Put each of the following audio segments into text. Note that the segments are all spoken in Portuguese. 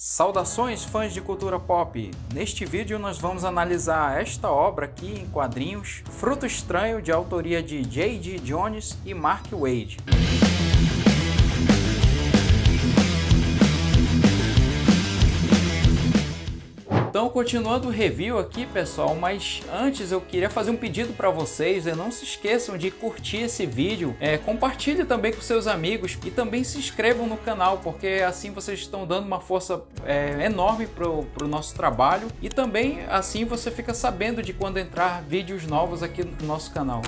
Saudações, fãs de cultura pop! Neste vídeo nós vamos analisar esta obra aqui em quadrinhos, Fruto Estranho, de autoria de J.D. Jones e Mark Waid. Então, continuando o review aqui, pessoal, mas antes eu queria fazer um pedido para vocês. Não se esqueçam de curtir esse vídeo, compartilhe também com seus amigos e também se inscrevam no canal, porque assim vocês estão dando uma força enorme pro nosso trabalho, e também assim você fica sabendo de quando entrar vídeos novos aqui no nosso canal.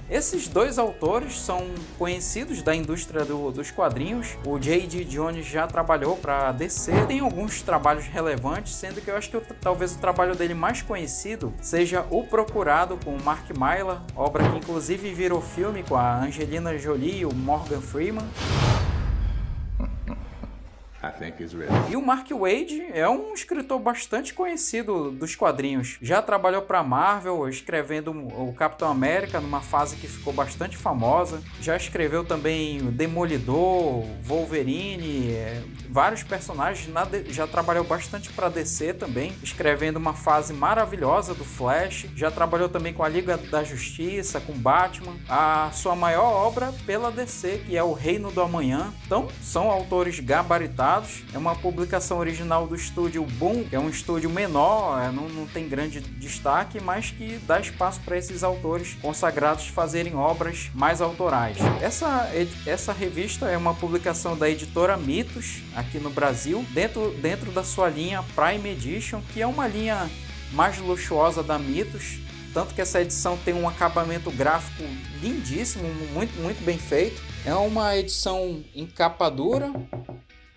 Esses dois autores são conhecidos da indústria dos quadrinhos. O J.D. Jones já trabalhou para DC, tem alguns trabalhos relevantes, sendo que eu acho que talvez o trabalho dele mais conhecido seja O Procurado, com o Mark Millar, obra que inclusive virou filme com a Angelina Jolie e o Morgan Freeman. E o Mark Waid é um escritor bastante conhecido dos quadrinhos. Já trabalhou para a Marvel, escrevendo o Capitão América numa fase que ficou bastante famosa. Já escreveu também o Demolidor, Wolverine, vários personagens. Já trabalhou bastante para DC também, escrevendo uma fase maravilhosa do Flash. Já trabalhou também com a Liga da Justiça, com Batman. A sua maior obra pela DC, que é o Reino do Amanhã. Então, são autores gabaritados. É uma publicação original do estúdio Boom, que é um estúdio menor, não tem grande destaque, mas que dá espaço para esses autores consagrados fazerem obras mais autorais. Essa revista é uma publicação da editora Mitos, aqui no Brasil, dentro da sua linha Prime Edition, que é uma linha mais luxuosa da Mitos, tanto que essa edição tem um acabamento gráfico lindíssimo, muito bem feito. É uma edição em capa dura.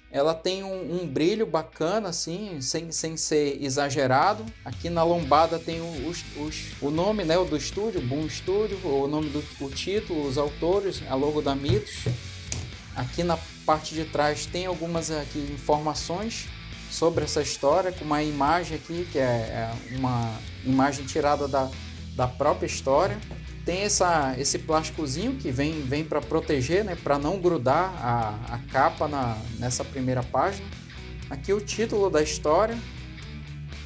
Ela tem um brilho bacana, assim, sem ser exagerado. Aqui na lombada tem o nome, né, do estúdio, Boom Studio, o nome o título, os autores, a logo da Mitos. Aqui na parte de trás tem algumas aqui informações sobre essa história, com uma imagem aqui, que é uma imagem tirada da própria história. Tem esse plásticozinho que vem para proteger, né, para não grudar a capa nessa primeira página. Aqui o título da história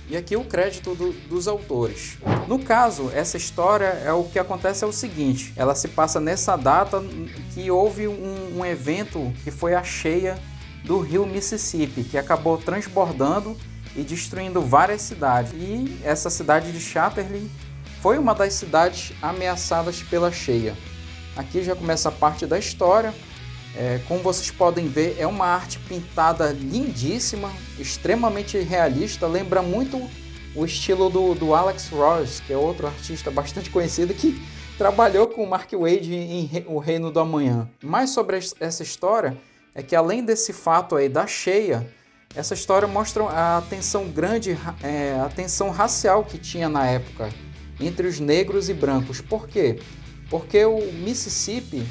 e aqui o crédito dos autores. No caso, essa história, o que acontece é o seguinte: ela se passa nessa data que houve um evento que foi a cheia do rio Mississippi, que acabou transbordando e destruindo várias cidades. E essa cidade de Chatterley foi uma das cidades ameaçadas pela cheia. Aqui já começa a parte da história. Como vocês podem ver, é uma arte pintada lindíssima, extremamente realista. Lembra muito o estilo do Alex Ross, que é outro artista bastante conhecido que trabalhou com o Mark Waid em O Reino do Amanhã. Mais sobre essa história é que, além desse fato aí da cheia, essa história mostra a tensão grande, a tensão racial que tinha na época entre os negros e brancos. Por quê? Porque o Mississippi,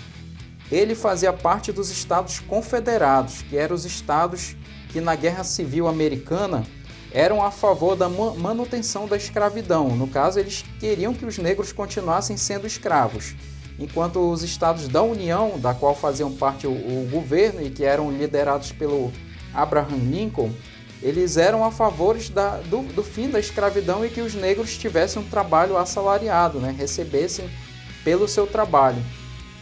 ele fazia parte dos Estados Confederados, que eram os estados que na Guerra Civil Americana eram a favor da manutenção da escravidão. No caso, eles queriam que os negros continuassem sendo escravos, enquanto os estados da União, da qual faziam parte o governo e que eram liderados pelo Abraham Lincoln, eles eram a favor do fim da escravidão e que os negros tivessem um trabalho assalariado, né? Recebessem pelo seu trabalho.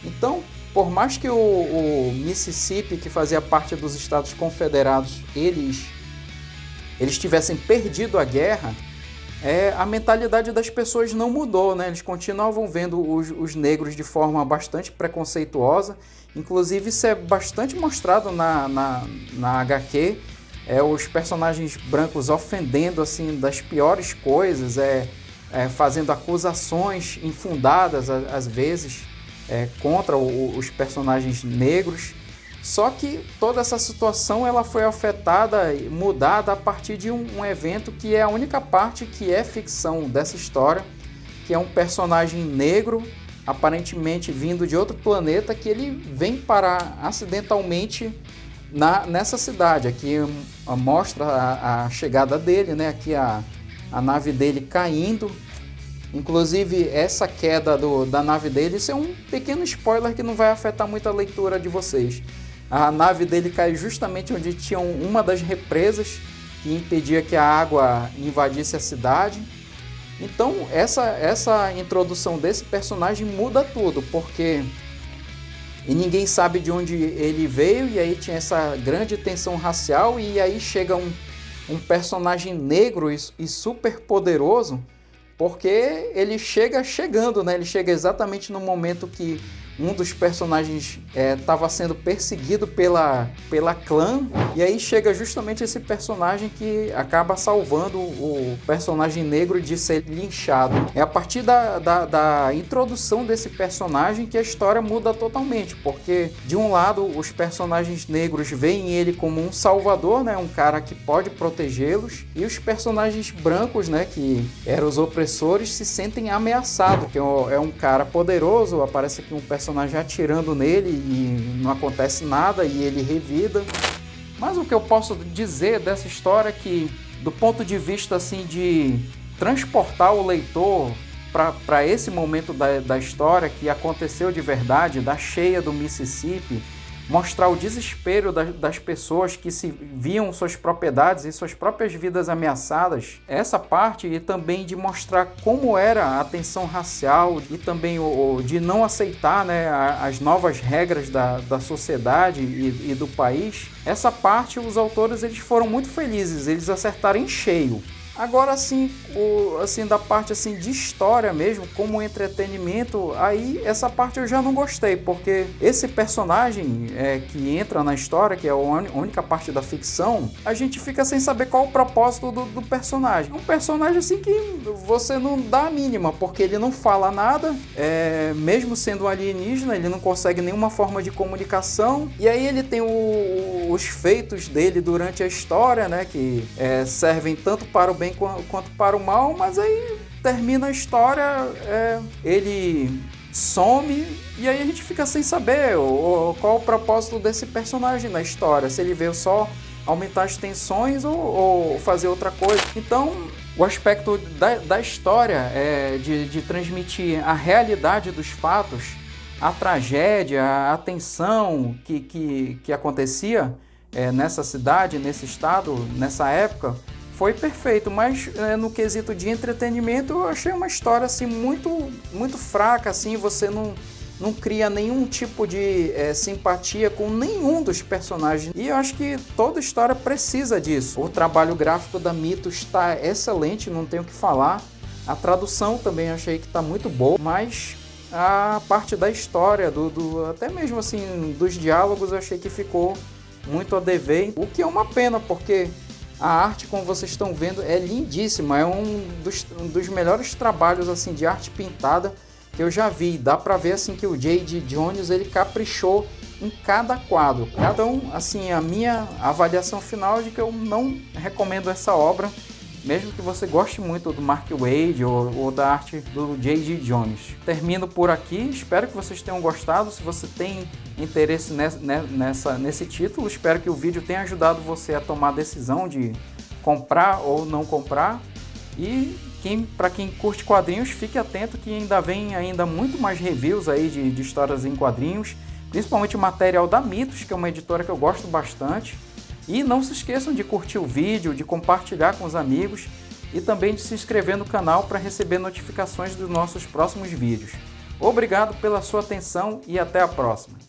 Então, por mais que o Mississippi, que fazia parte dos Estados Confederados, eles tivessem perdido a guerra, a mentalidade das pessoas não mudou, né? Eles continuavam vendo os negros de forma bastante preconceituosa. Inclusive, isso é bastante mostrado na HQ. Os personagens brancos ofendendo assim das piores coisas, fazendo acusações infundadas às vezes contra os personagens negros. Só que toda essa situação ela foi afetada e mudada a partir de um evento que é a única parte que é ficção dessa história, que é um personagem negro, aparentemente vindo de outro planeta, que ele vem parar acidentalmente nessa cidade. Aqui mostra a chegada dele, né? Aqui a nave dele caindo. Inclusive, essa queda da nave dele, isso é um pequeno spoiler que não vai afetar muito a leitura de vocês. A nave dele cai justamente onde tinha uma das represas que impedia que a água invadisse a cidade. Então essa introdução desse personagem muda tudo, porque ninguém sabe de onde ele veio, e aí tinha essa grande tensão racial, e aí chega um personagem negro e super poderoso, porque ele chega chegando, né? Ele chega exatamente no momento que um dos personagens estava sendo perseguido pela clã, e aí chega justamente esse personagem que acaba salvando o personagem negro de ser linchado. É a partir da introdução desse personagem que a história muda totalmente, porque de um lado os personagens negros veem ele como um salvador, né, um cara que pode protegê-los, e os personagens brancos, né, que eram os opressores, se sentem ameaçados, que é um cara poderoso, aparece aqui um personagem atirando nele e não acontece nada e ele revida. Mas o que eu posso dizer dessa história é que, do ponto de vista assim de transportar o leitor para esse momento da história que aconteceu de verdade, da cheia do Mississippi, mostrar o desespero das pessoas que se viam suas propriedades e suas próprias vidas ameaçadas, essa parte, e também de mostrar como era a tensão racial e também de não aceitar, né, as novas regras da sociedade e do país, essa parte os autores eles foram muito felizes, eles acertaram em cheio. Agora assim, da parte assim de história mesmo, como entretenimento, aí essa parte eu já não gostei, porque esse personagem que entra na história, que é a única parte da ficção, a gente fica sem saber qual o propósito do personagem. Um personagem assim que você não dá a mínima, porque ele não fala nada, mesmo sendo um alienígena, ele não consegue nenhuma forma de comunicação, e aí ele tem os feitos dele durante a história, né, que servem tanto para o bem quanto para o mal, mas aí termina a história, ele some, e aí a gente fica sem saber qual o propósito desse personagem na história, se ele veio só aumentar as tensões ou fazer outra coisa. Então o aspecto da história de transmitir a realidade dos fatos, a tragédia, a tensão que acontecia nessa cidade, nesse estado, nessa época, foi perfeito, mas no quesito de entretenimento eu achei uma história assim muito, muito fraca, assim, você não cria nenhum tipo de simpatia com nenhum dos personagens, e eu acho que toda história precisa disso. O trabalho gráfico da Mythos está excelente, não tenho o que falar, a tradução também achei que está muito boa, mas a parte da história, até mesmo assim dos diálogos, eu achei que ficou muito a dever, o que é uma pena, porque a arte, como vocês estão vendo, é lindíssima, é um dos melhores trabalhos assim de arte pintada que eu já vi. Dá para ver assim que o J.D. Jones ele caprichou em cada quadro. Então, assim, a minha avaliação final é de que eu não recomendo essa obra, mesmo que você goste muito do Mark Waid ou da arte do J.D. Jones. Termino por aqui, espero que vocês tenham gostado. Se você tem interesse nesse título, espero que o vídeo tenha ajudado você a tomar a decisão de comprar ou não comprar. E para quem curte quadrinhos, fique atento que ainda vem muito mais reviews aí de histórias em quadrinhos, principalmente o material da Mythos, que é uma editora que eu gosto bastante. E não se esqueçam de curtir o vídeo, de compartilhar com os amigos e também de se inscrever no canal para receber notificações dos nossos próximos vídeos. Obrigado pela sua atenção e até a próxima!